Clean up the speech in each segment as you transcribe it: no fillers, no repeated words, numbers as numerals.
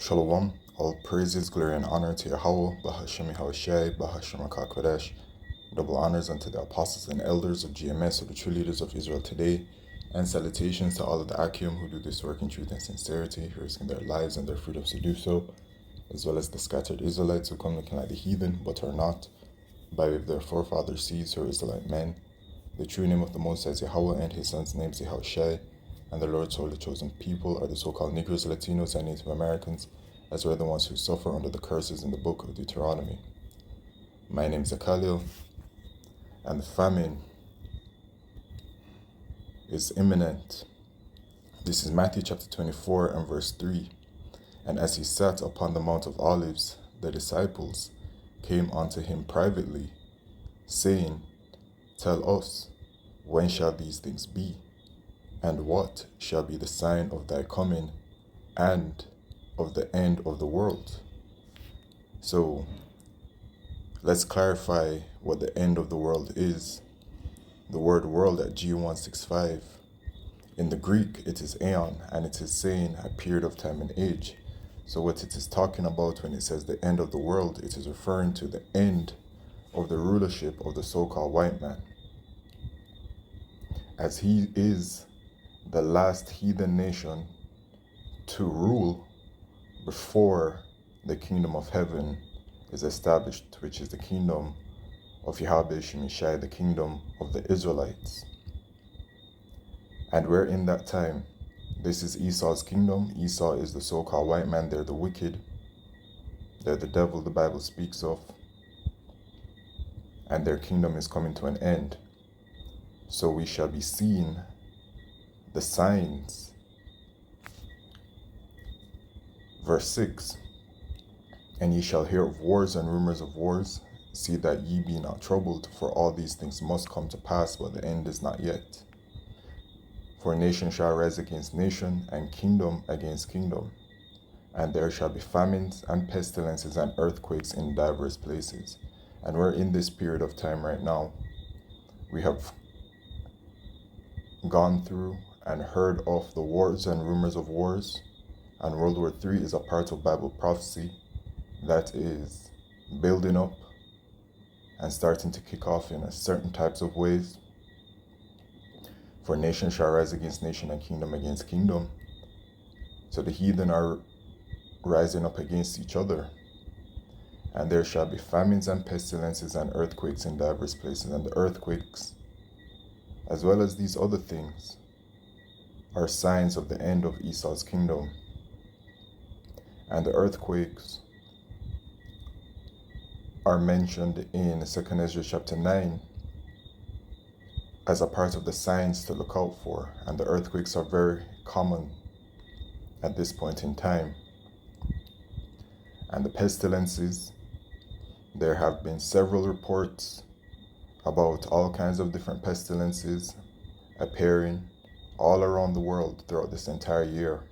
Shalom, all praises, glory, and honor to Yahweh, Bahashem Yahushai, Bahashem HaKadosh. Double honors unto the apostles and elders of GMS, or the true leaders of Israel today, and salutations to all of the Akim who do this work in truth and sincerity, risking their lives and their freedoms to do so, as well as the scattered Israelites who come looking like the heathen, but are not, by way of their forefathers' seeds who are Israelite men. The true name of the Most High is Yahweh, and his son's name is Yahushai, and the Lord's holy chosen people are the so-called Negroes, Latinos, and Native Americans, as well as the ones who suffer under the curses in the book of Deuteronomy. My name is Akalil, and the famine is imminent. This is Matthew chapter 24 and verse 3. And as he sat upon the Mount of Olives, the disciples came unto him privately, saying, Tell us, when shall these things be? And what shall be the sign of thy coming and of the end of the world? So let's clarify what the end of the world is. The word world at G165, in the Greek it is aeon, and it is saying a period of time and age. So what it is talking about when it says the end of the world, it is referring to the end of the rulership of the so-called white man, as he is the last heathen nation to rule before the kingdom of heaven is established, which is the kingdom of Yahweh Shemishai, the kingdom of the Israelites. And we're in that time. This is Esau's kingdom. Esau is the so-called white man. They're the wicked. They're the devil the Bible speaks of. And their kingdom is coming to an end. So we shall be seeing the signs. Verse 6, And ye shall hear of wars and rumors of wars. See that ye be not troubled, for all these things must come to pass, but the end is not yet. For nation shall rise against nation, and kingdom against kingdom. And there shall be famines and pestilences and earthquakes in diverse places. And we're in this period of time right now. We have gone through and heard of the wars and rumors of wars, and World War III is a part of Bible prophecy that is building up and starting to kick off in a certain types of ways. For nation shall rise against nation and kingdom against kingdom. So the heathen are rising up against each other. And there shall be famines and pestilences and earthquakes in diverse places. And the earthquakes, as well as these other things, are signs of the end of Esau's kingdom. And the earthquakes are mentioned in 2 Ezra chapter 9 as a part of the signs to look out for. And the earthquakes are very common at this point in time. And the pestilences, there have been several reports about all kinds of different pestilences appearing all around the world throughout this entire year.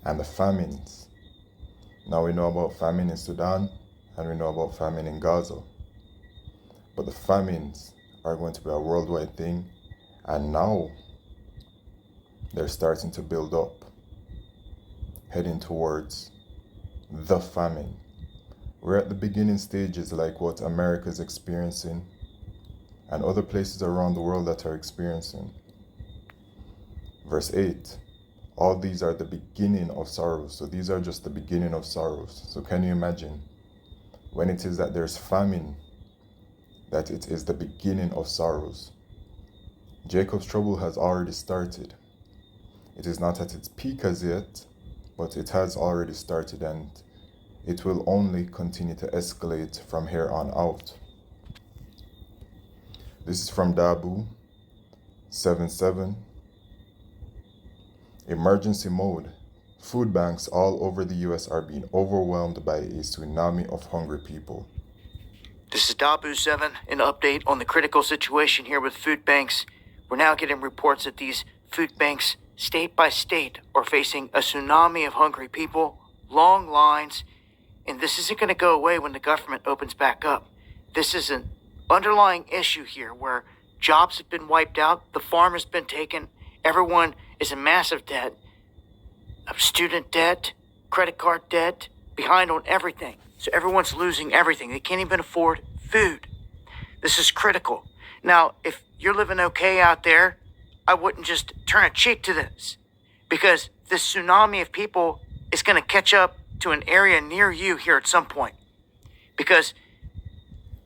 And the famines. Now we know about famine in Sudan, and we know about famine in Gaza. But the famines are going to be a worldwide thing, and now they're starting to build up, heading towards the famine. We're at the beginning stages, like what America is experiencing and other places around the world that are experiencing. Verse 8, all these are the beginning of sorrows. So these are just the beginning of sorrows. So can you imagine when it is that there's famine, that it is the beginning of sorrows? Jacob's trouble has already started. It is not at its peak as yet, but it has already started, and it will only continue to escalate from here on out. This is from Dabu 7:7. Emergency mode. Food banks all over the U.S. are being overwhelmed by a tsunami of hungry people. This is Dabu7, an update on the critical situation here with food banks. We're now getting reports that these food banks, state by state, are facing a tsunami of hungry people, long lines, and this isn't going to go away when the government opens back up. This is an underlying issue here where jobs have been wiped out, the farm has been taken, everyone is in massive debt, student debt, credit card debt, behind on everything. So everyone's losing everything. They can't even afford food. This is critical. Now, if you're living okay out there, I wouldn't just turn a cheek to this, because this tsunami of people is going to catch up to an area near you here at some point, because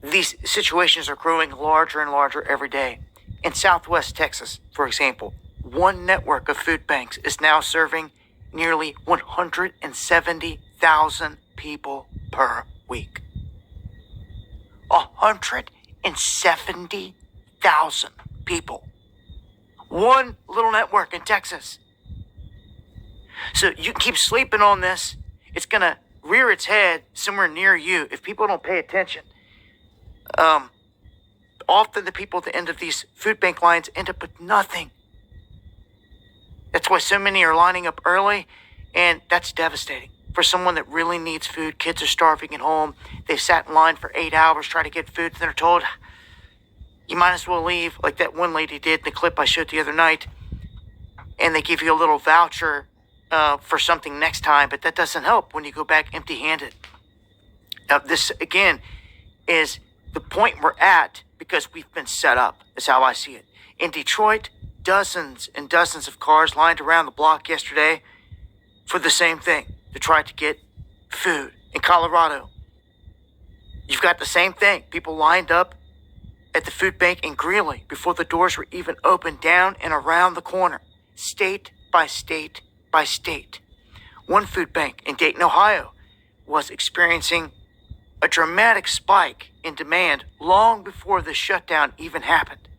these situations are growing larger and larger every day. In Southwest Texas, for example, one network of food banks is now serving nearly 170,000 people per week. 170,000 people. One little network in Texas. So you can keep sleeping on this. It's going to rear its head somewhere near you if people don't pay attention. Often the people at the end of these food bank lines end up with nothing. That's why so many are lining up early, and that's devastating. For someone that really needs food, kids are starving at home, they've sat in line for 8 hours trying to get food, and they're told, you might as well leave, like that one lady did in the clip I showed the other night, and they give you a little voucher for something next time, but that doesn't help when you go back empty-handed. Now, this, again, is the point we're at because we've been set up, is how I see it. In Detroit, dozens and dozens of cars lined around the block yesterday for the same thing, to try to get food. In Colorado, you've got the same thing. People lined up at the food bank in Greeley before the doors were even opened, down and around the corner, state by state by state. One food bank in Dayton, Ohio, was experiencing a dramatic spike in demand long before the shutdown even happened.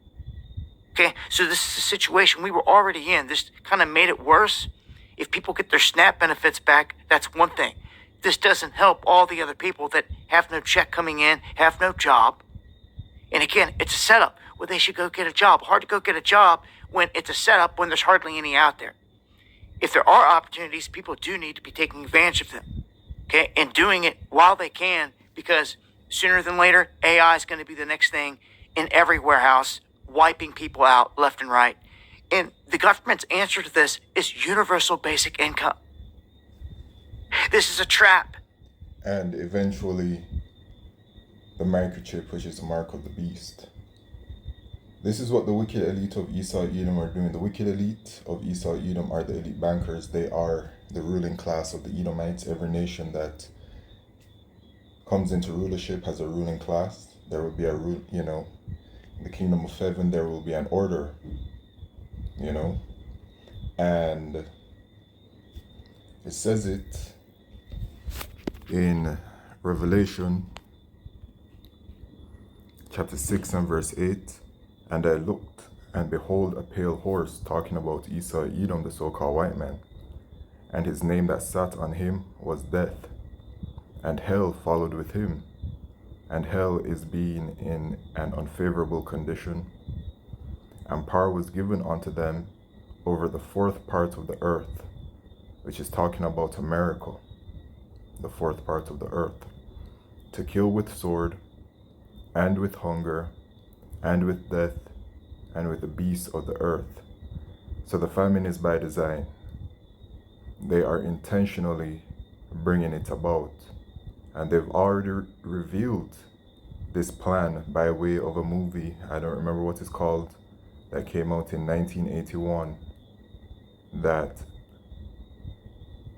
Okay, so this is a situation we were already in. This kind of made it worse. If people get their SNAP benefits back, that's one thing. This doesn't help all the other people that have no check coming in, have no job. And again, it's a setup. Well, they should go get a job. Hard to go get a job when it's a setup, when there's hardly any out there. If there are opportunities, people do need to be taking advantage of them. Okay, and doing it while they can, because sooner than later, AI is going to be the next thing in every warehouse, wiping people out left and right. And the government's answer to this is universal basic income. This is a trap. And eventually, the microchip, which is the mark of the beast. This is what the wicked elite of Esau Edom are doing. The wicked elite of Esau Edom are the elite bankers. They are the ruling class of the Edomites. Every nation that comes into rulership has a ruling class. There will be a rule, in the kingdom of heaven, there will be an order, and it says it in Revelation chapter 6 and verse 8. And I looked, and behold, a pale horse, talking about Esau Edom, the so-called white man. And his name that sat on him was Death, and hell followed with him. And hell is being in an unfavorable condition. And power was given unto them over the fourth part of the earth, which is talking about America, the fourth part of the earth, to kill with sword, and with hunger, and with death, and with the beasts of the earth. So the famine is by design. They are intentionally bringing it about. And they've already revealed this plan by way of a movie, I don't remember what it's called, that came out in 1981, that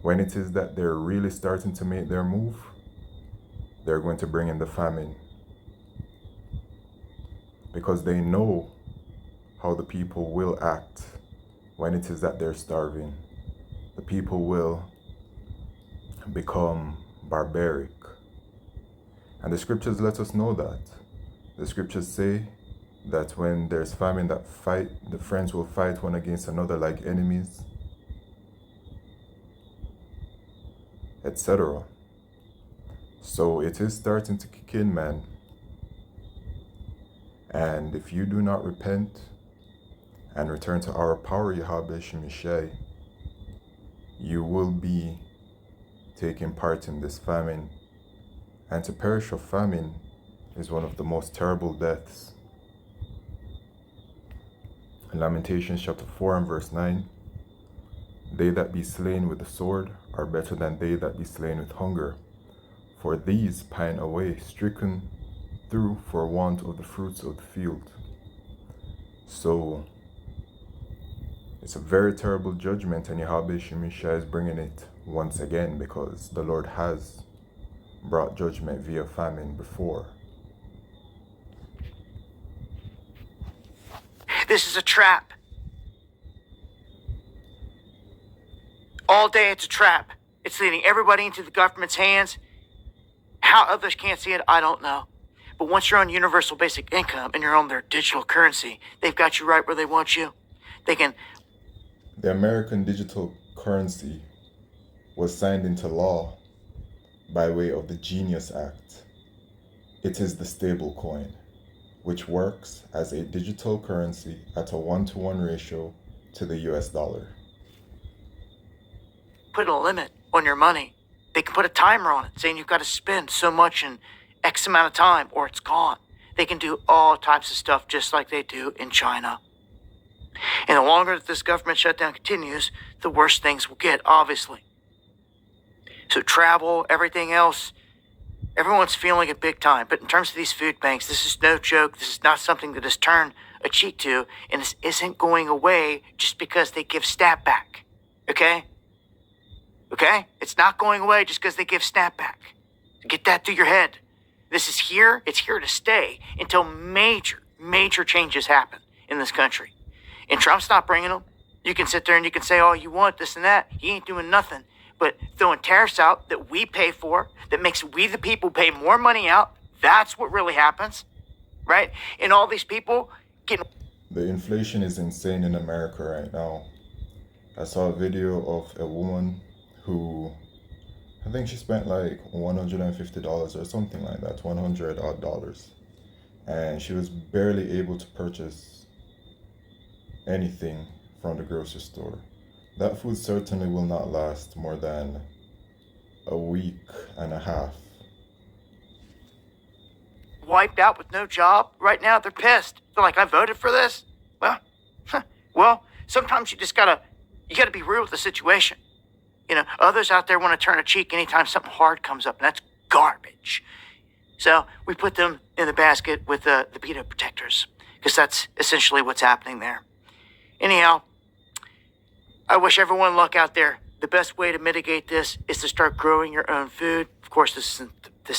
when it is that they're really starting to make their move, they're going to bring in the famine. Because they know how the people will act when it is that they're starving. The people will become barbaric. And the scriptures let us know that. The scriptures say that when there's famine, that the friends will fight one against another like enemies, etc. So it is starting to kick in, man. And if you do not repent and return to our power, Yahweh Shemishai, you will be taking part in this famine. And to perish of famine is one of the most terrible deaths. In Lamentations chapter 4 and verse 9, They that be slain with the sword are better than they that be slain with hunger. For these pine away, stricken through for want of the fruits of the field. So, it's a very terrible judgment, and Yahweh Shemishah is bringing it once again because the Lord has brought judgment via famine before. This is a trap. All day it's a trap. It's leading everybody into the government's hands. How others can't see it, I don't know. But once you're on universal basic income and you're on their digital currency, they've got you right where they want you. They can... The American digital currency was signed into law by way of the Genius Act. It is the stable coin, which works as a digital currency at a 1-to-1 ratio to the US dollar. Put a limit on your money. They can put a timer on it saying you've got to spend so much in X amount of time or it's gone. They can do all types of stuff just like they do in China. And the longer that this government shutdown continues, the worse things will get, obviously. So travel, everything else, everyone's feeling it big time. But in terms of these food banks, this is no joke. This is not something that is turned a cheek to. And this isn't going away just because they give SNAP back. Okay? Okay? It's not going away just because they give SNAP back. Get that through your head. This is here. It's here to stay until major changes happen in this country. And Trump's not bringing them. You can sit there and you can say all you want, this and that. He ain't doing nothing. But throwing tariffs out that we pay for, that makes we the people pay more money out, that's what really happens, right? And all these people getting... The inflation is insane in America right now. I saw a video of a woman who, I think she spent like $150 or something like that, $100 odd. And she was barely able to purchase anything from the grocery store. That food certainly will not last more than a week and a half. Wiped out with no job. Right now, they're pissed. They're like, I voted for this? Well, sometimes you gotta be real with the situation. You know, others out there want to turn a cheek anytime something hard comes up, and that's garbage. So we put them in the basket with the PETA protectors, because that's essentially what's happening there. Anyhow, I wish everyone luck out there. The best way to mitigate this is to start growing your own food. Of course, this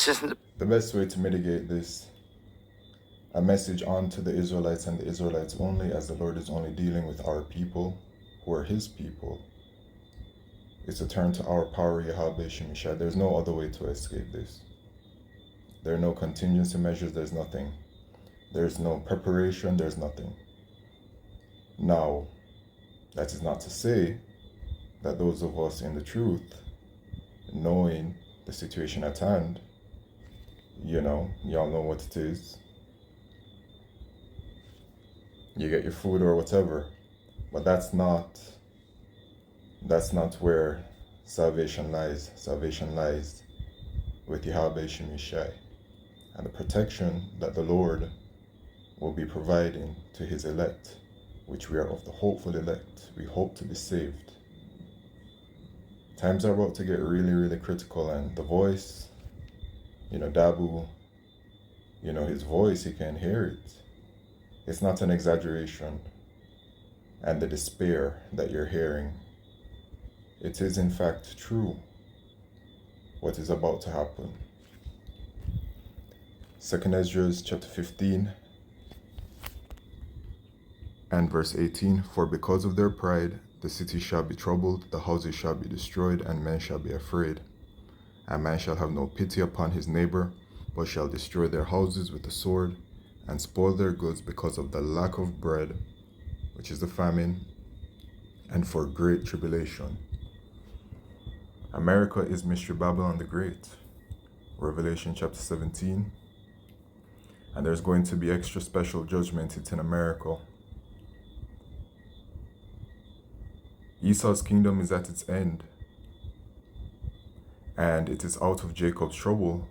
isn't the best way to mitigate this. A message on to the Israelites and the Israelites only, as the Lord is only dealing with our people, who are His people, is to turn to our power, Yahweh Shemishah. There's no other way to escape this. There are no contingency measures. There's nothing. There's no preparation. There's nothing. Now, that is not to say that those of us in the truth, knowing the situation at hand, y'all know what it is. You get your food or whatever, but that's not where salvation lies. Salvation lies with Yahweh Shemishah and the protection that the Lord will be providing to His elect, which we are of the hopeful elect. We hope to be saved. Times are about to get really, really critical, and the voice, Dabu, his voice, you can hear it. It's not an exaggeration. And the despair that you're hearing, it is in fact true what is about to happen. 2 Ezra chapter 15 and verse 18, for because of their pride, the city shall be troubled, the houses shall be destroyed, and men shall be afraid. And man shall have no pity upon his neighbor, but shall destroy their houses with the sword, and spoil their goods because of the lack of bread, which is the famine, and for great tribulation. America is Mystery Babylon the Great, Revelation chapter 17. And there's going to be extra special judgment. It's in America. Esau's kingdom is at its end, and it is out of Jacob's trouble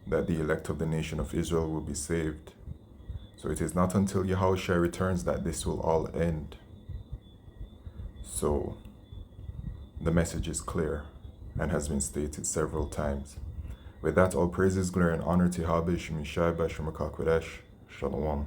that the elect of the nation of Israel will be saved. So it is not until Yahushua returns that this will all end. So the message is clear and has been stated several times. With that, all praises, glory, and honor to Yahweh Shemishai Bashim Shalom.